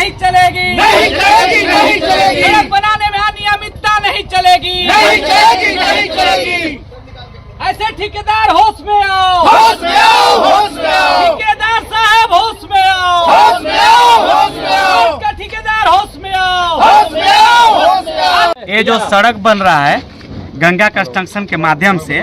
नहीं चलेगी, नहीं चलेगी, नहीं चलेगी। सड़क बनाने में अनियमितता नहीं चलेगी, नहीं चलेगी, नहीं चलेगी। ऐसे ठेकेदार होश में आओ, होश में आओ, होश में आओ। ठेकेदार साहब होश में आओ, होश में आओ, होश में आओ। सड़क का ठेकेदार होश में आओ, होश में आओ, होश में आओ। ये जो सड़क बन रहा है गंगा कंस्ट्रक्शन के माध्यम से,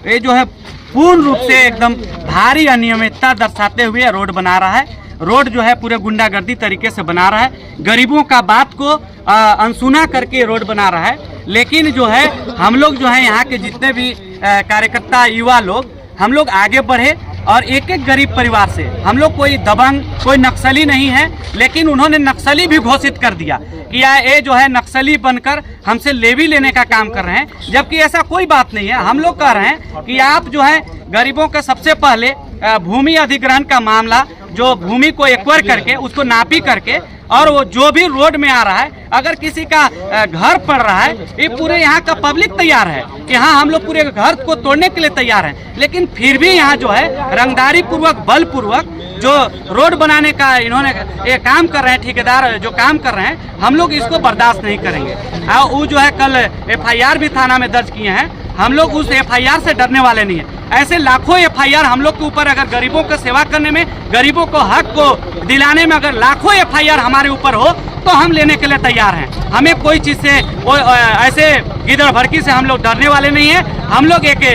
ये जो है पूर्ण रूप से एकदम भारी अनियमितता दर्शाते हुए रोड बना रहा है। रोड जो है पूरे गुंडागर्दी तरीके से बना रहा है, गरीबों का बात को अनसुना करके रोड बना रहा है। लेकिन जो है हम लोग जो है यहाँ के जितने भी कार्यकर्ता युवा लोग, हम लोग आगे बढ़े और एक एक गरीब परिवार से, हम लोग कोई दबंग कोई नक्सली नहीं है, लेकिन उन्होंने नक्सली भी घोषित कर दिया कि ये जो है नक्सली बनकर हमसे लेवी लेने का काम कर रहे हैं, जबकि ऐसा कोई बात नहीं है। हम लोग कह रहे हैं कि आप जो है गरीबों का सबसे पहले भूमि अधिग्रहण का मामला, जो भूमि को एक्वायर करके उसको नापी करके, और वो जो भी रोड में आ रहा है, अगर किसी का घर पड़ रहा है, ये पूरे यहाँ का पब्लिक तैयार है कि हाँ हम लोग पूरे घर को तोड़ने के लिए तैयार हैं, लेकिन फिर भी यहाँ जो है रंगदारी पूर्वक बल पूर्वक जो रोड बनाने का इन्होंने ये काम कर रहे हैं, ठेकेदार जो काम कर रहे हैं, हम लोग इसको बर्दाश्त नहीं करेंगे। और वो जो है कल FIR भी थाना में दर्ज किए हैं, हम लोग उस FIR से डरने वाले नहीं है। ऐसे लाखों FIR हम लोग के ऊपर, अगर गरीबों का सेवा करने में, गरीबों को हक को दिलाने में अगर लाखों FIR हमारे ऊपर हो तो हम लेने के लिए तैयार हैं। हमें कोई चीज़ से ऐसे गिदड़ भड़की से हम लोग डरने वाले नहीं हैं। हम लोग एक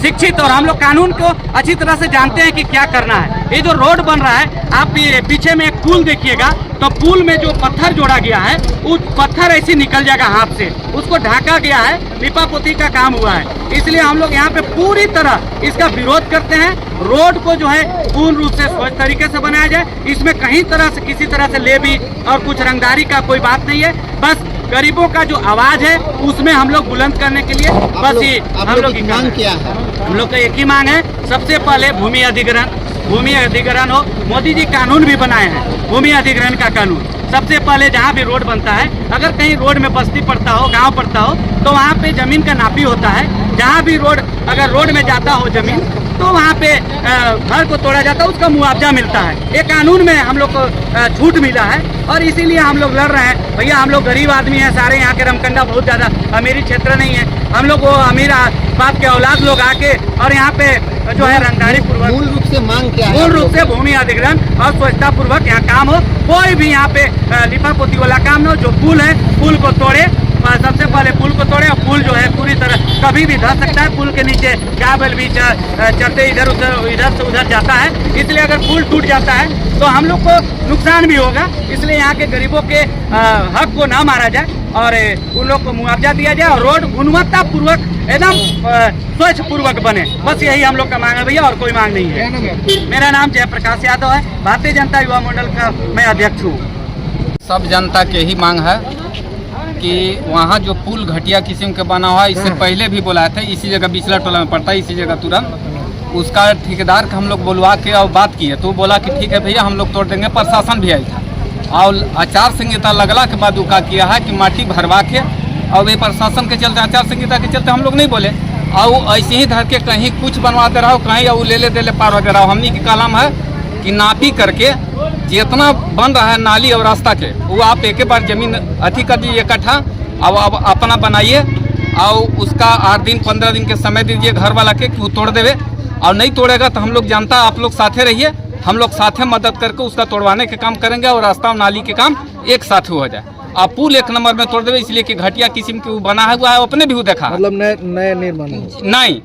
शिक्षित और हम लोग कानून को अच्छी तरह से जानते हैं कि क्या करना है। ये जो रोड बन रहा है, आप पीछे में एक पुल देखिएगा, तो पुल में जो पत्थर जोड़ा गया है, वो पत्थर ऐसे निकल जाएगा हाथ से, उसको ढाका गया है, लिपापोती का काम हुआ है। इसलिए हम लोग यहाँ पे पूरी तरह इसका विरोध करते हैं। रोड को जो है पूर्ण रूप से स्वच्छ तरीके से बनाया जाए, इसमें कहीं तरह से किसी तरह से लेवी और कुछ रंगदारी का कोई बात नहीं है। बस गरीबों का जो आवाज है उसमें हम लोग बुलंद करने के लिए बस ये हम लोग की मांग क्या है। हम लोग का एक ही मांग है, सबसे पहले भूमि अधिग्रहण हो। मोदी जी कानून भी बनाए हैं, भूमि अधिग्रहण का कानून। सबसे पहले जहाँ भी रोड बनता है, अगर कहीं रोड में बस्ती पड़ता हो, गांव पड़ता हो, तो वहाँ पे जमीन का नापी होता है। जहाँ भी रोड, अगर रोड में जाता हो जमीन, तो वहाँ पे घर को तोड़ा जाता है, उसका मुआवजा मिलता है। ये कानून में हम लोग को छूट मिला है और इसीलिए हम लोग लड़ रहे हैं। भैया हम लोग गरीब आदमी हैं सारे, यहाँ के रमकंडा बहुत ज़्यादा अमीरी क्षेत्र नहीं है। हम लोग वो अमीर बाप के औलाद लोग आके और यहाँ पे जो है रंगदारी पूर्वक, मूल रूप से मांग क्या है? मूल रूप से भूमि अधिग्रहण और स्वच्छता पूर्वक यहाँ काम हो। कोई भी यहाँ पे लिपापोती वाला काम न हो। जो पुल है, पुल को तोड़े, सबसे पहले पुल को तोड़े। और पुल जो है पूरी तरह कभी भी धस सकता है। पुल के नीचे गाबल भी चढ़ते इधर से उधर जाता है, इसलिए अगर पुल टूट जाता है तो हम लोग को नुकसान भी होगा। इसलिए यहाँ के गरीबों के हक को ना मारा जाए और उन लोग को मुआवजा दिया जाए और रोड गुणवत्ता पूर्वक एकदम स्वच्छ पूर्वक बने। बस यही हम लोग का मांग है भैया, और कोई मांग नहीं है। मेरा नाम जयप्रकाश यादव है, भारतीय जनता युवा मंडल का मैं अध्यक्ष हूँ। सब जनता के ही मांग है कि वहाँ जो पुल घटिया किस्म के बना हुआ है, इससे पहले भी बोला था, इसी जगह बिचला टोला में पड़ता है, इसी जगह तुरंत उसका ठेकेदार का हम लोग बुलवा के और बात किए, तो बोला कि ठीक है भैया हम लोग तोड़ देंगे। प्रशासन भी आई था और आचार संहिता लगला के बाद उका किया है कि माटी भरवा के, और वे प्रशासन के चलते, आचार संहिता के चलते हम लोग नहीं बोले, और ऐसे ही धर के कहीं कुछ बनवा दे रहा हो, कहीं और ले दे पार हो दे रहा हो। हमनी की कलम है कि नापी करके जितना बन रहा है नाली और रास्ता के, वो आप एक बार जमीन अति कर दीजिए इकट्ठा, अब अपना बनाइए और उसका 8 दिन 15 दिन के समय दीजिए घर वाला के कि वो तोड़ देवे। और नहीं तोड़ेगा तो हम लोग जानता, आप लोग साथे रहिए, हम लोग साथे मदद करके उसका तोड़वाने के काम करेंगे और रास्ता और नाली के काम एक साथ हो जाए। आप पुल 1 नंबर में तोड़ देवे, इसलिए कि घटिया किस्म की बना हुआ है, अपने भी देखा, मतलब नए निर्माण नहीं,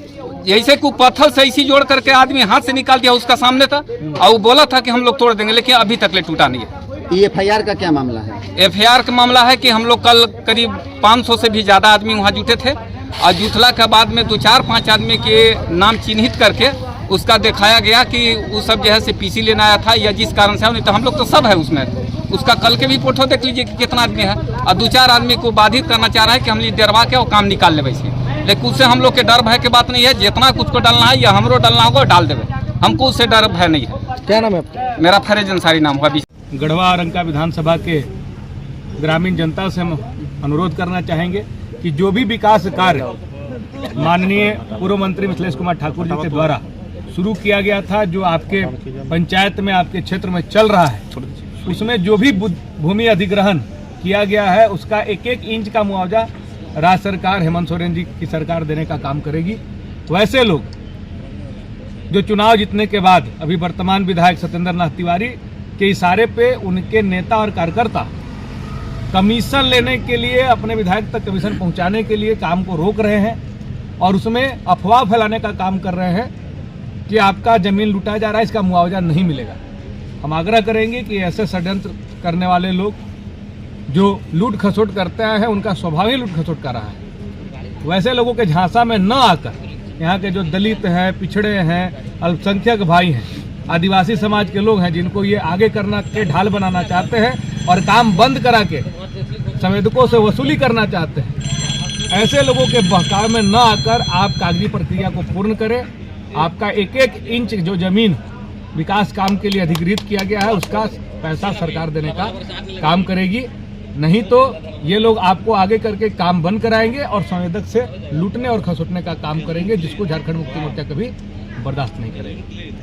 जैसे को पत्थर से इसी जोड़ करके आदमी हाथ से निकाल दिया, उसका सामने था और वो बोला था कि हम लोग तोड़ देंगे, लेकिन अभी तक ले टूटा नहीं है। ये FIR का क्या मामला है? FIR का मामला है कि हम लोग कल करीब 500 से भी ज़्यादा आदमी वहाँ जुटे थे और जुटला के बाद में 2-4-5 आदमी के नाम चिन्हित करके उसका दिखाया गया कि वो सब जो है से PC लेना आया था या जिस कारण से, नहीं तो हम लोग तो सब है उसमें। उसका कल के भी फोटो देख लीजिए कि कितना आदमी है, और 2-4 आदमी को बाधित करना चाह रहा है कि हम डरवा के और काम निकाल ले वैसे। लेकिन उससे हम लोग के डर भय की बात नहीं है, जितना कुछ को डालना है या हमरो डालना होगा डाल देवे, हमको उससे डर भय नहीं है। क्या नाम है आपका? मेरा फरेज अंसारी नाम हुआ। गढ़वा रंका विधानसभा के ग्रामीण जनता से हम अनुरोध करना चाहेंगे कि जो भी विकास कार्य माननीय पूर्व मंत्री मिथिलेश कुमार ठाकुर जी के द्वारा शुरू किया गया था, जो आपके पंचायत में, आपके क्षेत्र में चल रहा है, उसमें जो भी भूमि अधिग्रहण किया गया है उसका एक एक इंच का मुआवजा राज्य सरकार हेमंत सोरेन जी की सरकार देने का काम करेगी। वैसे लोग जो चुनाव जीतने के बाद अभी वर्तमान विधायक सत्येंद्र नाथ तिवारी के इशारे पे उनके नेता और कार्यकर्ता कमीशन लेने के लिए अपने विधायक तक कमीशन पहुंचाने के लिए काम को रोक रहे हैं और उसमें अफवाह फैलाने का काम कर रहे हैं कि आपका जमीन लुटाया जा रहा है, इसका मुआवजा नहीं मिलेगा। हम आग्रह करेंगे कि ऐसे षड्यंत्र करने वाले लोग जो लूट खसोट करते हैं उनका स्वभाव ही लूट खसोट कर रहा है। वैसे लोगों के झांसा में न आकर यहाँ के जो दलित हैं, पिछड़े हैं, अल्पसंख्यक भाई हैं, आदिवासी समाज के लोग हैं जिनको ये आगे करना के ढाल बनाना चाहते हैं और काम बंद करा के संवेदकों से वसूली करना चाहते हैं, ऐसे लोगों के बहकावे में न आकर आप कागजी प्रक्रिया को पूर्ण करें। आपका एक एक इंच जो जमीन विकास काम के लिए अधिग्रहित किया गया है उसका पैसा सरकार देने का काम करेगी, नहीं तो ये लोग आपको आगे करके काम बंद कराएंगे और संवेदक से लूटने और खसोटने का काम करेंगे, जिसको झारखंड मुक्ति मोर्चा कभी बर्दाश्त नहीं करेगी।